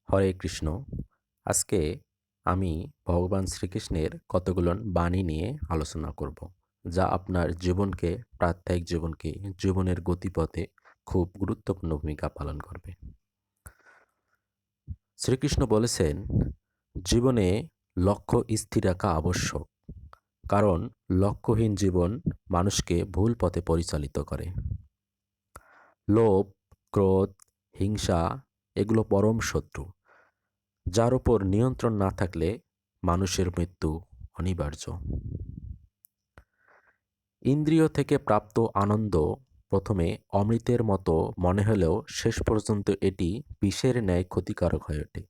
হরে কৃষ্ণ। আজকে আমি ভগবান শ্রীকৃষ্ণের কতগুলো বাণী নিয়ে আলোচনা করব, যা আপনার জীবনকে, প্রাত্যহিক জীবনকে, জীবনের গতিপথে খুব গুরুত্বপূর্ণ ভূমিকা পালন করবে। শ্রীকৃষ্ণ বলেছেন, জীবনে লক্ষ্য স্থির রাখা আবশ্যক, কারণ লক্ষ্যহীন জীবন মানুষকে ভুল পথে পরিচালিত করে। লোভ, ক্রোধ, হিংসা এগুলো পরম শত্রু, যার উপর নিয়ন্ত্রণ না থাকলে মানুষের মৃত্যু অনিবার্য। ইন্দ্রিয় থেকে প্রাপ্ত আনন্দ প্রথমে অমৃতের মতো মনে হলেও শেষ পর্যন্ত এটি বিষের ন্যায় ক্ষতিকারক হয়ে ওঠে,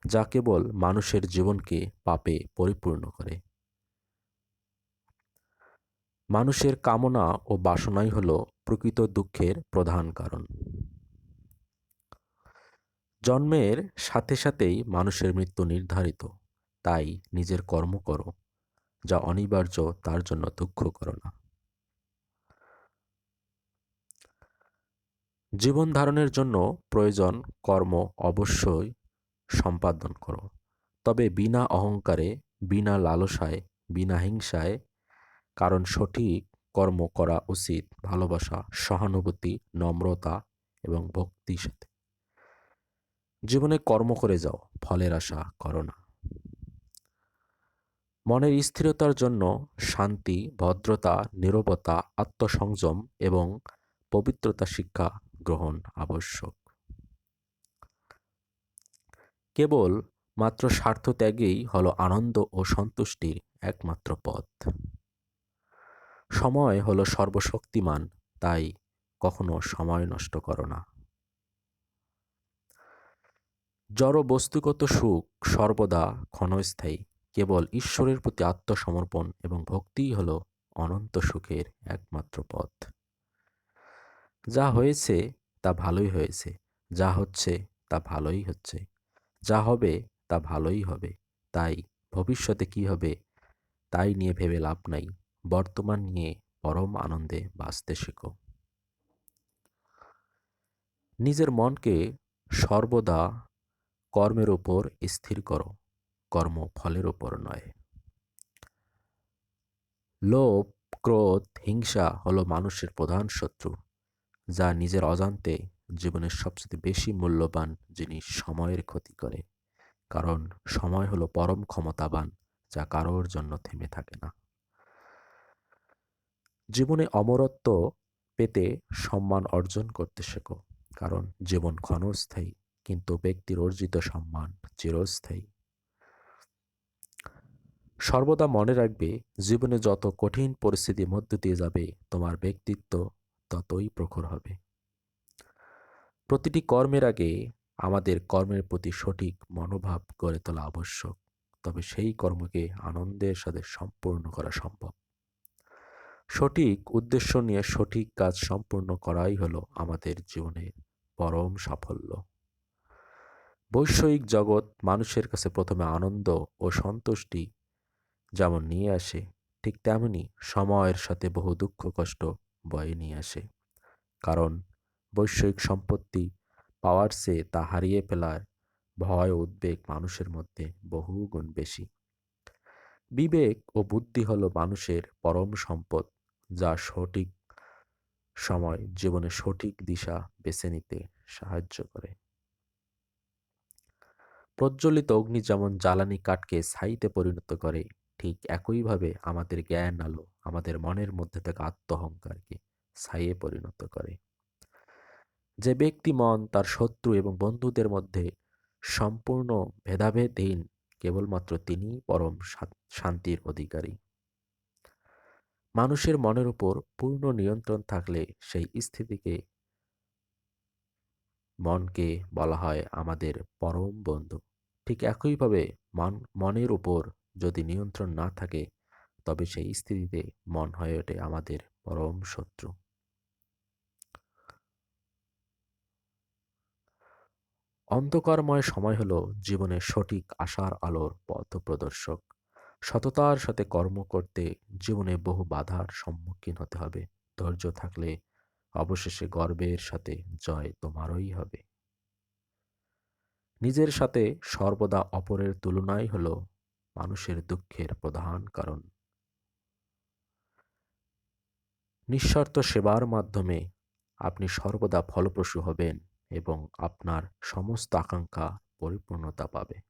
যা কেবল মানুষের জীবনকে পাপে পরিপূর্ণ করে। মানুষের কামনা ও বাসনাই হল প্রকৃত দুঃখের প্রধান কারণ। জন্মের সাথে সাথেই মানুষের মৃত্যু নির্ধারিত, তাই নিজের কর্ম করো, যা অনিবার্য, তার জন্য দুঃখ করো না। জীবন ধারণের জন্য প্রয়োজন কর্ম অবশ্যই সম্পাদন করো, তবে বিনা অহংকারে, বিনা লালসায়, বিনা হিংসায়, কারণ সঠিক কর্ম করা উচিত ভালোবাসা, সহানুভূতি, নম্রতা এবং ভক্তির সাথে। জীবনে কর্ম করে যাও, ফলের আশা করো না। মনের স্থিরতার জন্য শান্তি, ভদ্রতা, নীরবতা, আত্মসংযম এবং পবিত্রতা শিক্ষা গ্রহণ আবশ্যক। কেবল মাত্র স্বার্থ ত্যাগেই হল আনন্দ ও সন্তুষ্টির একমাত্র পথ। সময় হলো সর্বশক্তিমান, তাই কখনো সময় নষ্ট করো না। জড় বস্তুগত সুখ সর্বদা ক্ষণস্থায়ী, কেবল ঈশ্বরের প্রতি আত্মসমর্পণ এবং ভক্তিই হল অনন্ত সুখের একমাত্র পথ। যা হয়েছে তা ভালোই হয়েছে, যা হচ্ছে তা ভালোই হচ্ছে, যা হবে তা ভালোই হবে, তাই ভবিষ্যতে কি হবে তাই নিয়ে ভেবে লাভ নাই। বর্তমান নিয়ে পরম আনন্দে বাঁচতে শেখো। নিজের মনকে সর্বদা কর্মের ওপর স্থির করো, কর্ম ফলের ওপর নয়। লোভ, ক্রোধ, হিংসা হলো মানুষের প্রধান শত্রু, যা নিজের অজান্তে জীবনের সবচেয়ে বেশি মূল্যবান জিনিস সময়ের ক্ষতি করে, কারণ সময় হলো পরম ক্ষমতাবান, যা কারোর জন্য থেমে থাকে না। জীবনে অমরত্ব পেতে সম্মান অর্জন করতে শেখো, কারণ জীবন ক্ষণস্থায়ী, কিন্তু ব্যক্তির অর্জিত সম্মান চিরস্থায়ী। সর্বদা মনে রাখবে, জীবনে যত কঠিন পরিস্থিতির মধ্য দিয়ে যাবে, তোমার ব্যক্তিত্ব ততই প্রখর হবে। প্রতিটি কর্মের আগে আমাদের কর্মের প্রতি সঠিক মনোভাব গড়ে তোলা আবশ্যক, তবে সেই কর্মকে আনন্দের সাথে সম্পূর্ণ করা সম্ভব। সঠিক উদ্দেশ্য নিয়ে সঠিক কাজ সম্পূর্ণ করাই হলো আমাদের জীবনের পরম সাফল্য। বৈষয়িক জগৎ মানুষের কাছে প্রথমে আনন্দ ও সন্তুষ্টি যেমন নিয়ে আসে, ঠিক তেমনি সময়ের সাথে বহু দুঃখ কষ্ট বয়ে নিয়ে আসে, কারণ বৈষয়িক সম্পত্তি পাওয়ার চেয়ে তা হারিয়ে ফেলার ভয় ও উদ্বেগ মানুষের মধ্যে বহু গুণ বেশি। বিবেক ও বুদ্ধি হলো মানুষের পরম সম্পদ, যা সঠিক সময় জীবনে সঠিক দিশা বেছে নিতে সাহায্য করে। প্রজ্বলিত অগ্নি যেমন জ্বালানি কাঠকে ছাইতে পরিণত করে, ঠিক একইভাবে আমাদের জ্ঞান আলো আমাদের মনের মধ্যে থাকা আত্মহংকারকে ছাইয়ে পরিণত করে। যে ব্যক্তি মন তার শত্রু এবং বন্ধুদের মধ্যে সম্পূর্ণ ভেদাভেদহীন, কেবলমাত্র তিনিই পরম শান্তির অধিকারী। মানুষের মনের উপর পূর্ণ নিয়ন্ত্রণ থাকলে সেই স্থিতিকে, মনকে বলা হয় আমাদের পরম বন্ধু। ঠিক একইভাবে মনের উপর যদি নিয়ন্ত্রণ না থাকে, তবে সেই স্থিতিতে মন হয়ে ওঠে আমাদের পরম শত্রু। অন্ধকারময় সময় হলো জীবনের সঠিক আশার আলোর পথপ্রদর্শক। সততার সাথে কর্ম করতে জীবনে বহু বাধার সম্মুখীন হতে হবে। ধৈর্য থাকলে অবশেষে গর্বের সাথে জয় তোমারই হবে। নিজের সাথে সর্বদা অপরের তুলনাই হল মানুষের দুঃখের প্রধান কারণ। নিঃস্বার্থ সেবার মাধ্যমে আপনি সর্বদা ফলপ্রসূ হবেন এবং আপনার সমস্ত আকাঙ্ক্ষা পরিপূর্ণতা পাবে।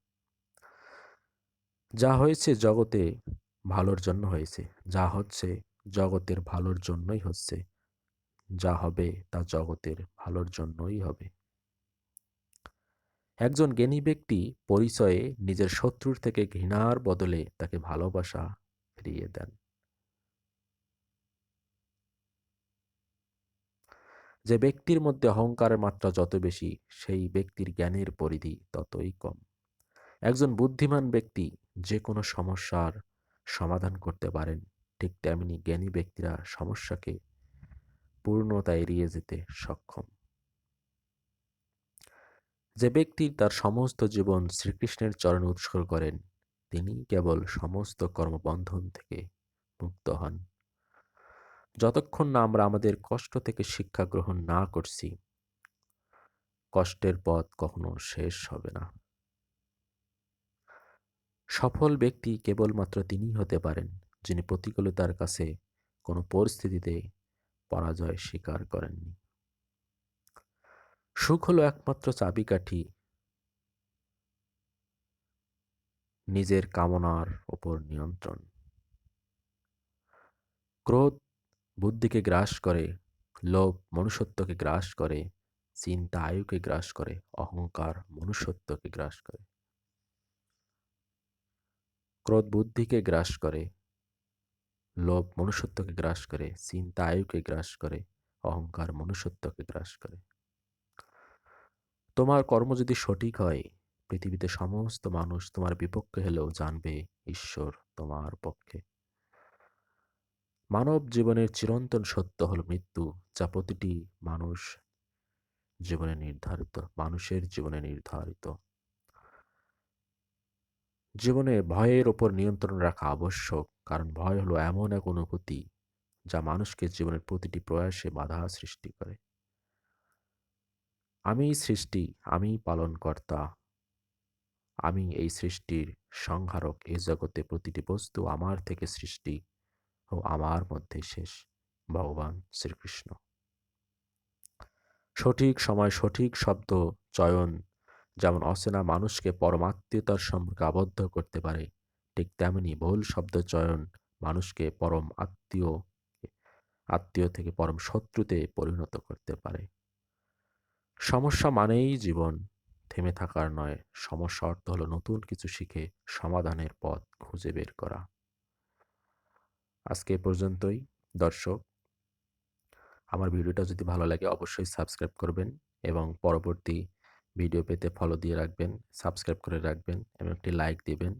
যা হয়েছে জগতে ভালোর জন্য হয়েছে, যা হচ্ছে জগতের ভালোর জন্যই হচ্ছে, যা হবে তা জগতের ভালোর জন্যই হবে। একজন জ্ঞানী ব্যক্তি পরিচয়ে নিজের শত্রুর থেকে ঘৃণার বদলে তাকে ভালোবাসা ফিরিয়ে দেন। যে ব্যক্তির মধ্যে অহংকারের মাত্রা যত বেশি, সেই ব্যক্তির জ্ঞানের পরিধি ততই কম। একজন বুদ্ধিমান ব্যক্তি যে কোনো সমস্যার সমাধান করতে পারেন, ঠিক তেমনি জ্ঞানী ব্যক্তিরা সমস্যাকে পূর্ণতা এড়িয়ে যেতে সক্ষম। যে ব্যক্তি তার সমস্ত জীবন শ্রীকৃষ্ণের চরণে উৎসর্গ করেন, তিনি কেবল সমস্ত কর্মবন্ধন থেকে মুক্ত হন। যতক্ষণ না আমরা আমাদের কষ্ট থেকে শিক্ষা গ্রহণ না করছি, কষ্টের পথ কখনো শেষ হবে না। সফল ব্যক্তি কেবলমাত্র তিনিই হতে পারেন, যিনি প্রতিকূলতার কাছে কোনো পরিস্থিতিতে পরাজয় স্বীকার করেননি। সুখ হলো একমাত্র চাবিকাঠি নিজের কামনার ওপর নিয়ন্ত্রণ। ক্রোধ বুদ্ধিকে গ্রাস করে, লোভ মনুষ্যত্বকে গ্রাস করে, চিন্তা আয়ুকে গ্রাস করে, অহংকার মনুষ্যত্বকে গ্রাস করে। ক্রোধ বুদ্ধিকে গ্রাস করে, লোভ মনুষ্যত্বকে গ্রাস করে, চিন্তা আয়ুকে গ্রাস করে, অহংকার মনুষ্যত্বকে গ্রাস করে। তোমার কর্ম যদি সঠিক হয়, পৃথিবীতে সমস্ত মানুষ তোমার বিপক্ষে হলেও জানবে ঈশ্বর তোমার পক্ষে। মানব জীবনের চিরন্তন সত্য হল মৃত্যু, যা প্রতিটি মানুষের জীবনে নির্ধারিত। জীবনে ভয়ের ওপর নিয়ন্ত্রণ রাখা আবশ্যক, কারণ ভয় হলো এমন এক অনুভূতি যা মানুষকে জীবনের প্রতিটি প্রয়াসে বাধা সৃষ্টি করে। আমিই সৃষ্টি, আমিই পালনকর্তা, আমি এই সৃষ্টির সংহারক। এই জগতে প্রতিটি বস্তু আমার থেকে সৃষ্টি ও আমার মধ্যে শেষ। ভগবান শ্রীকৃষ্ণ। সঠিক সময় সঠিক শব্দ চয়ন যেমন অচেনা মানুষকে পরমাত্মীয়তার সম্পর্কে আবদ্ধ করতে পারে, ঠিক তেমনি ভুল শব্দ চয়ন মানুষকে পরম আত্মীয় থেকে পরম শত্রুতে পরিণত করতে পারে। সমস্যা মানেই জীবন, থেমে থাকার নয়। সমস্যা অর্থ হলো নতুন কিছু শিখে সমাধানের পথ খুঁজে বের করা। আজকে এ পর্যন্তই। দর্শক, আমার ভিডিওটা যদি ভালো লাগে অবশ্যই সাবস্ক্রাইব করবেন এবং পরবর্তী ভিডিও পেতে ফলো দিয়ে রাখবেন, সাবস্ক্রাইব করে রাখবেন এবং একটি লাইক দিবেন।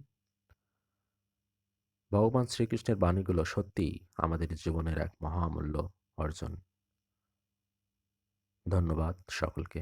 ভগবান শ্রীকৃষ্ণের বাণীগুলো সত্যিই আমাদের জীবনের এক মহামূল্য অর্জন। ধন্যবাদ সকলকে।